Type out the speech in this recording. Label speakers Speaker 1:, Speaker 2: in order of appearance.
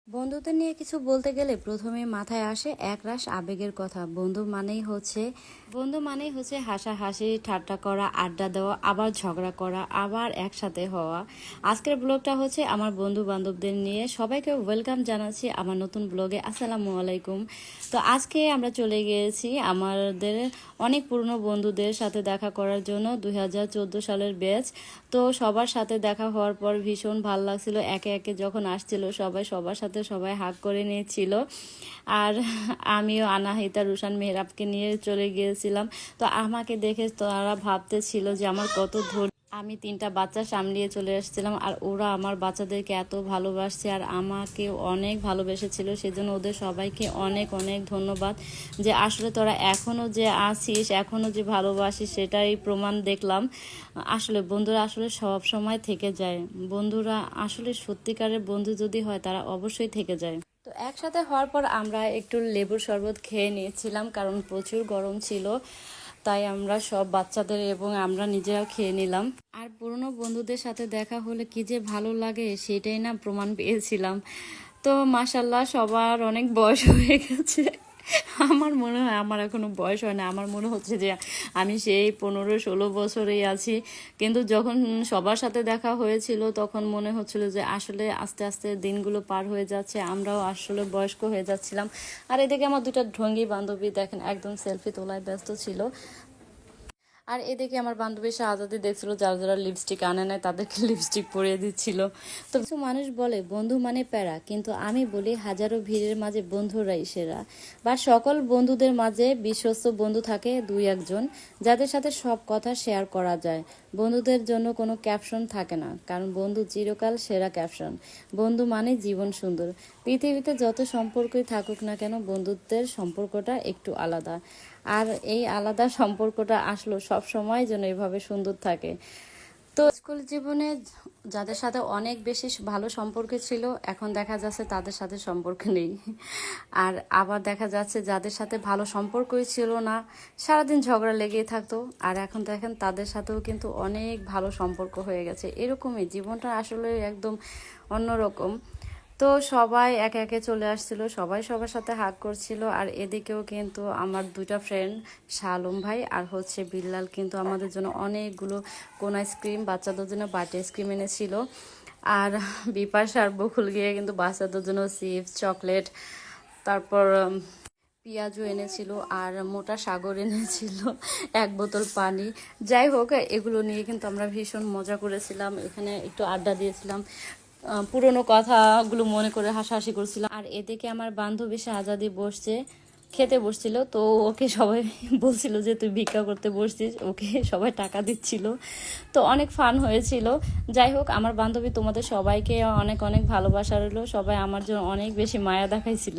Speaker 1: বন্ধুদের নিয়ে কিছু বলতে গেলে প্রথমে মাথায় আসে একরাশ আবেগের কথা। বন্ধু মানেই হচ্ছে হাসাহাসি, ঠাট্টা করা, আড্ডা দেওয়া, আবার ঝগড়া করা, আবার একসাথে হওয়া। আজকের ব্লগটা হচ্ছে আমার বন্ধু বান্ধবদের নিয়ে। সবাইকে ওয়েলকাম জানাচ্ছি আমার নতুন ব্লগে। আসসালামু আলাইকুম। তো আজকে আমরা চলে গিয়েছি আমাদের অনেক পুরনো বন্ধুদের সাথে দেখা করার জন্য, 2014 সালের ব্যাচ। তো সবার সাথে দেখা হওয়ার পর ভীষণ ভালো লাগছিল। একে একে যখন আসছিল সবার সাথে সবাই হাগ করে নিয়েছিল। আর আমিও আনাহিতা, রুশান, মেহরাবকে নিয়ে চলে গিয়েছিলাম। তো আমাকে দেখে তারা ভাবতেছিল যে আমার কত ধৈর্য। আমি 3টা বাচ্চা সামলিয়ে চলে এসেছিলাম, আর ওরা আমার বাচ্চাদেরকে এত ভালোবাসছে আর আমাকে অনেক ভালোবেসেছিল। সেজন্য ওদের সবাইকে অনেক অনেক ধন্যবাদ। যে আসলে তোরা এখনো যে আছিস, এখনো যে ভালোবাসিস, সেটাই প্রমাণ দেখলাম। আসলে বন্ধুরা আসলে সব সময় থেকে যায়। বন্ধুরা আসলে সত্যিকারের বন্ধু যদি হয় তারা অবশ্যই থেকে যায়। তো একসাথে হওয়ার পর আমরা একটু লেবুর শরবত খেয়ে নিয়েছিলাম, কারণ প্রচুর গরম ছিল। তাই আমরা সব বাচ্চাদের এবং আমরা নিজেরাও খেয়ে নিলাম। আর পুরনো বন্ধুদের সাথে দেখা হলে কি যে ভালো লাগে সেটাই না প্রমাণ পেয়েছিলাম। তো মাশাল্লাহ সবার অনেক বয়স হয়ে গেছে। আমার মনে হয় আমার এখনো বয়স হয় না। আমার মনে হচ্ছে যে আমি সেই 15-16 বছরেই আছি। কিন্তু যখন সবার সাথে দেখা হয়েছিল তখন মনে হচ্ছিল যে আসলে আস্তে আস্তে দিনগুলো পার হয়ে যাচ্ছে, আমরাও আসলে বয়স্ক হয়ে যাচ্ছিলাম। আর এদিকে আমার 2টা ঢঙ্গি বান্ধবী দেখেন একদম সেলফি তোলায় ব্যস্ত ছিল। আর এদিকে আমার বান্ধবী শাহজাদি দেখছিল যারা যারা লিপস্টিক আনে নাই তাদেরকে লিপস্টিক পরিয়ে দিচ্ছিল। তো কিছু মানুষ বলে বন্ধু মানে প্যারা, কিন্তু আমি বলি হাজারো ভিড়ের মাঝে বন্ধুরাই সেরা। বা সকল বন্ধুদের মাঝে বিশ্বস্ত বন্ধু থাকে 2-1 জন, যাদের সাথে সব কথা শেয়ার করা যায়। বন্ধুদের জন্য কোনো ক্যাপশন থাকে না, কারণ বন্ধু চিরকাল সেরা ক্যাপশন। বন্ধু মানে জীবন সুন্দর। পৃথিবীতে যত সম্পর্কই থাকুক না কেন, বন্ধুত্বের সম্পর্কটা একটু আলাদা। আর এই আলাদা সম্পর্কটা আসলো সব সময় যেন এভাবে সুন্দর থাকে। তো স্কুল জীবনে যাদের সাথে অনেক বেশি ভালো সম্পর্ক ছিল, এখন দেখা যাচ্ছে তাদের সাথে সম্পর্ক নেই। আর আবার দেখা যাচ্ছে যাদের সাথে ভালো সম্পর্কই ছিল না, সারাদিন ঝগড়া লেগেই থাকতো, আর এখন দেখেন তাদের সাথেও কিন্তু অনেক ভালো সম্পর্ক হয়ে গেছে। এরকমই জীবনটা আসলে একদম অন্যরকম। তো সবাই একে একে চলে আসছিল, সবাই সবার সাথে হাগ করছিল। আর এদিকেও কিন্তু আমার 2টা ফ্রেন্ড, শালম ভাই আর হচ্ছে বিল্লাল, কিন্তু আমাদের জন্য অনেকগুলো কোন আইসক্রিম, বাচ্চাদের জন্য বাটি আইসক্রিম এনেছিল। আর বিপাশ আর বকুল গিয়ে কিন্তু বাচ্চাদের জন্য চিপস, চকলেট, তারপর পেঁয়াজও এনেছিল, আর মোটা সাগর এনেছিল, 1 বোতল পানি। যাই হোক, এগুলো নিয়ে কিন্তু আমরা ভীষণ মজা করেছিলাম, এখানে একটু আড্ডা দিয়েছিলাম, পুরনো কথাগুলো মনে করে হাসাহাসি করছিলাম। আর এদিকে আমার বান্ধবী শাহজাদি খেতে বসছিল। তো ওকে সবাই বলছিল যে তুই ভিক্ষা করতে বসছিস, ওকে সবাই টাকা দিচ্ছিল। তো অনেক ফান হয়েছিল। যাই হোক, আমার বান্ধবী তোমাদের সবাইকে অনেক অনেক ভালোবাসা রইলো। সবাই আমার জন্য অনেক বেশি মায়া দেখাইছিল।